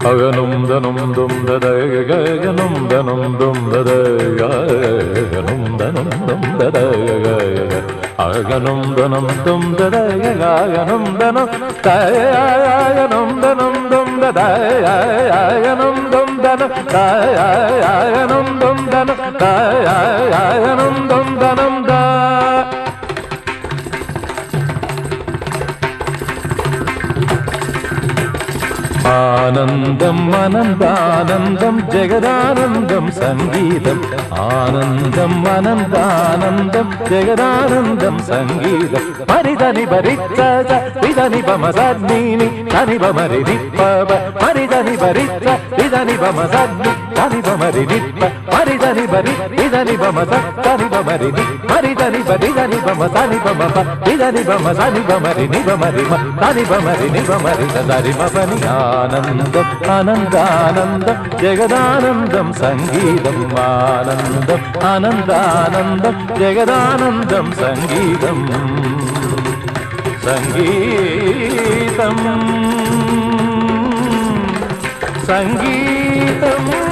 അഗനും ദനും dum ദദഗഗനും ദനും dum ദദഗഗനും ദനും dum ദദഗഗ അഗനും ദനം dum ദദഗഗനും ദനം തയഗനും ദനം dum ദദഗഗനും dum ദനം തയഗനും dum ദനം തയഗനും dum ദനം the ആനന്ദം അനന്താനന്ദം ജഗദാനന്ദം സംഗീതം ആനന്ദം അനന്താനന്ദം ജഗദാനന്ദം സംഗീതം മരിതനി ഭരിച്ച വിതനി ബമസദ്നീനി തനി ബമരി നിപ്പ മരിതനി ഭരിച്ച വിതനി ബമസദ്നി തനി ബമരി നിപ്പ മരിതനി ഭരി വിതനി ബമസ തനി ബമരി നി മരിതനി ഭരിതനി ബമസനി ബമപ വിതനി ബമസനി ബമരി നി ബമരി മ തനി ബമരി നി ബമരി തരി മപനി ആനന്ദം അനന്താനന്ദം ജഗദാനന്ദം സംഗീതം ആനന്ദം അനന്താനന്ദം ജഗദാനന്ദം സംഗീതം സംഗീതം സംഗീതം